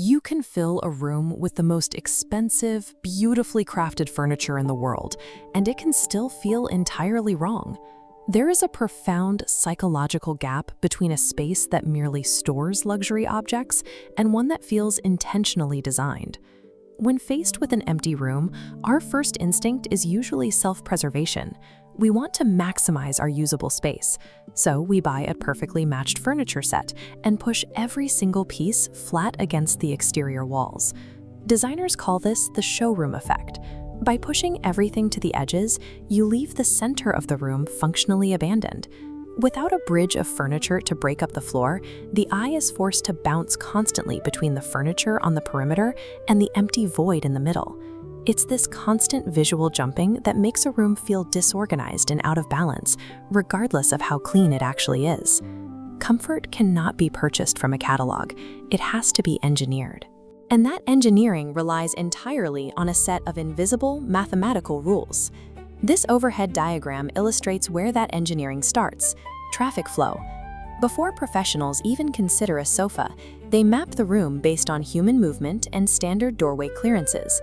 You can fill a room with the most expensive, beautifully crafted furniture in the world, and it can still feel entirely wrong. There is a profound psychological gap between a space that merely stores luxury objects and one that feels intentionally designed. When faced with an empty room, our first instinct is usually self-preservation. We want to maximize our usable space, so we buy a perfectly matched furniture set and push every single piece flat against the exterior walls. Designers call this the showroom effect. By pushing everything to the edges, you leave the center of the room functionally abandoned. Without a bridge of furniture to break up the floor, the eye is forced to bounce constantly between the furniture on the perimeter and the empty void in the middle. It's this constant visual jumping that makes a room feel disorganized and out of balance, regardless of how clean it actually is. Comfort cannot be purchased from a catalog. It has to be engineered. And that engineering relies entirely on a set of invisible mathematical rules. This overhead diagram illustrates where that engineering starts: traffic flow. Before professionals even consider a sofa, they map the room based on human movement and standard doorway clearances.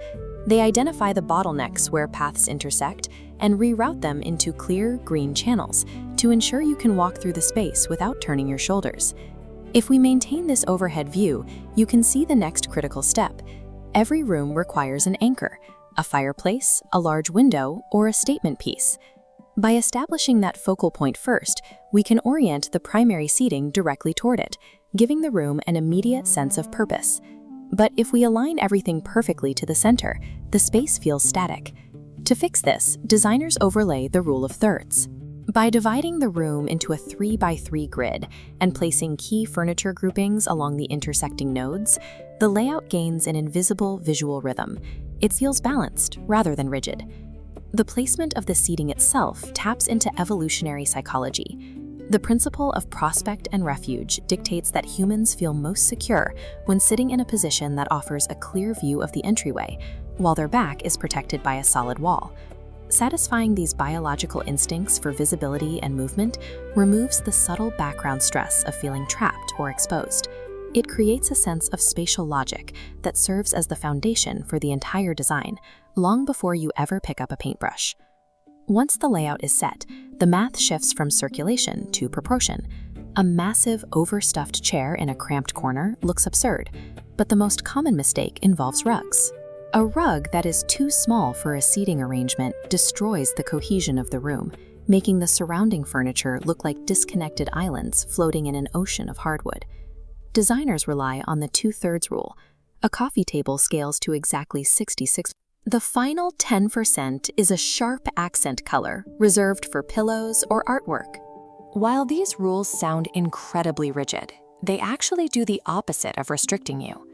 They identify the bottlenecks where paths intersect and reroute them into clear, green channels to ensure you can walk through the space without turning your shoulders. If we maintain this overhead view, you can see the next critical step. Every room requires an anchor, a fireplace, a large window, or a statement piece. By establishing that focal point first, we can orient the primary seating directly toward it, giving the room an immediate sense of purpose. But if we align everything perfectly to the center, the space feels static. To fix this, designers overlay the rule of thirds. By dividing the room into a 3x3 grid and placing key furniture groupings along the intersecting nodes, the layout gains an invisible visual rhythm. It feels balanced rather than rigid. The placement of the seating itself taps into evolutionary psychology. The principle of prospect and refuge dictates that humans feel most secure when sitting in a position that offers a clear view of the entryway, while their back is protected by a solid wall. Satisfying these biological instincts for visibility and movement removes the subtle background stress of feeling trapped or exposed. It creates a sense of spatial logic that serves as the foundation for the entire design, long before you ever pick up a paintbrush. Once the layout is set, the math shifts from circulation to proportion. A massive, overstuffed chair in a cramped corner looks absurd, but the most common mistake involves rugs. A rug that is too small for a seating arrangement destroys the cohesion of the room, making the surrounding furniture look like disconnected islands floating in an ocean of hardwood. Designers rely on the 2/3 rule. A coffee table scales to exactly 66. The final 10% is a sharp accent color reserved for pillows or artwork. While these rules sound incredibly rigid, they actually do the opposite of restricting you.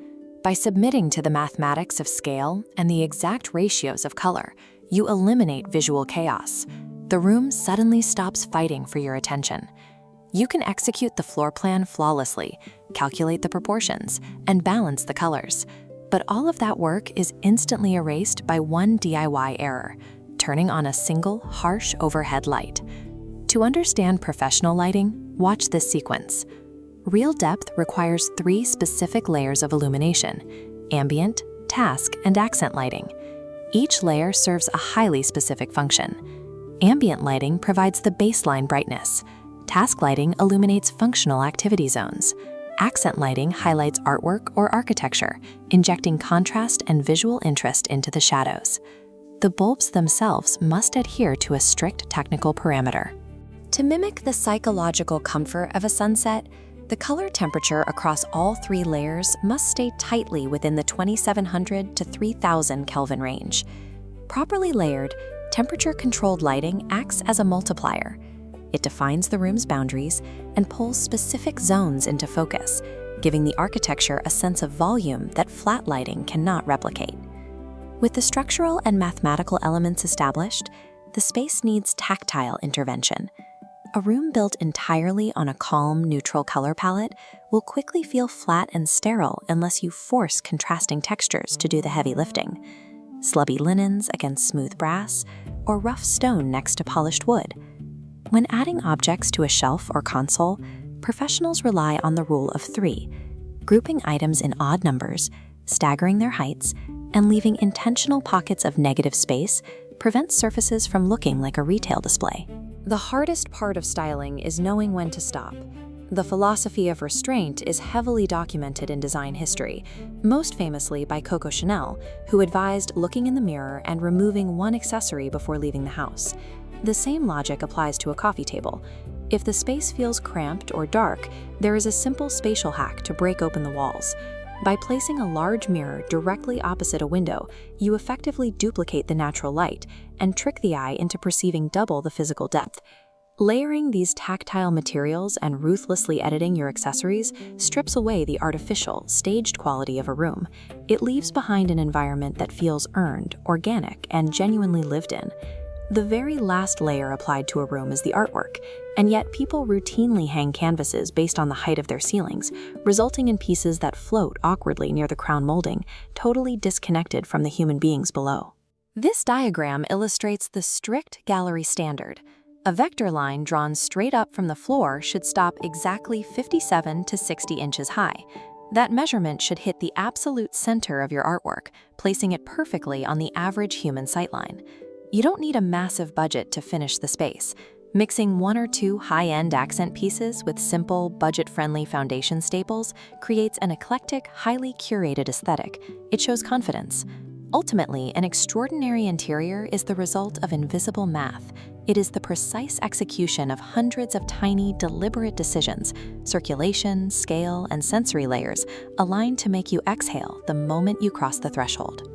By submitting to the mathematics of scale and the exact ratios of color, you eliminate visual chaos. The room suddenly stops fighting for your attention. You can execute the floor plan flawlessly, calculate the proportions, and balance the colors. But all of that work is instantly erased by one DIY error: turning on a single, harsh overhead light. To understand professional lighting, watch this sequence. Real depth requires 3 specific layers of illumination: ambient, task, and accent lighting. Each layer serves a highly specific function. Ambient lighting provides the baseline brightness. Task lighting illuminates functional activity zones. Accent lighting highlights artwork or architecture, injecting contrast and visual interest into the shadows. The bulbs themselves must adhere to a strict technical parameter. To mimic the psychological comfort of a sunset, the color temperature across all 3 layers must stay tightly within the 2700 to 3000 Kelvin range. Properly layered, temperature-controlled lighting acts as a multiplier. It defines the room's boundaries and pulls specific zones into focus, giving the architecture a sense of volume that flat lighting cannot replicate. With the structural and mathematical elements established, the space needs tactile intervention. A room built entirely on a calm, neutral color palette will quickly feel flat and sterile unless you force contrasting textures to do the heavy lifting. Slubby linens against smooth brass, or rough stone next to polished wood. When adding objects to a shelf or console, professionals rely on the rule of 3. Grouping items in odd numbers, staggering their heights, and leaving intentional pockets of negative space prevents surfaces from looking like a retail display. The hardest part of styling is knowing when to stop. The philosophy of restraint is heavily documented in design history, most famously by Coco Chanel, who advised looking in the mirror and removing one accessory before leaving the house. The same logic applies to a coffee table. If the space feels cramped or dark, there is a simple spatial hack to break open the walls. By placing a large mirror directly opposite a window, you effectively duplicate the natural light and trick the eye into perceiving double the physical depth. Layering these tactile materials and ruthlessly editing your accessories strips away the artificial, staged quality of a room. It leaves behind an environment that feels earned, organic, and genuinely lived in. The very last layer applied to a room is the artwork, and yet people routinely hang canvases based on the height of their ceilings, resulting in pieces that float awkwardly near the crown molding, totally disconnected from the human beings below. This diagram illustrates the strict gallery standard. A vector line drawn straight up from the floor should stop exactly 57 to 60 inches high. That measurement should hit the absolute center of your artwork, placing it perfectly on the average human sightline. You don't need a massive budget to finish the space. Mixing one or two high-end accent pieces with simple, budget-friendly foundation staples creates an eclectic, highly curated aesthetic. It shows confidence. Ultimately, an extraordinary interior is the result of invisible math. It is the precise execution of hundreds of tiny, deliberate decisions, circulation, scale, and sensory layers aligned to make you exhale the moment you cross the threshold.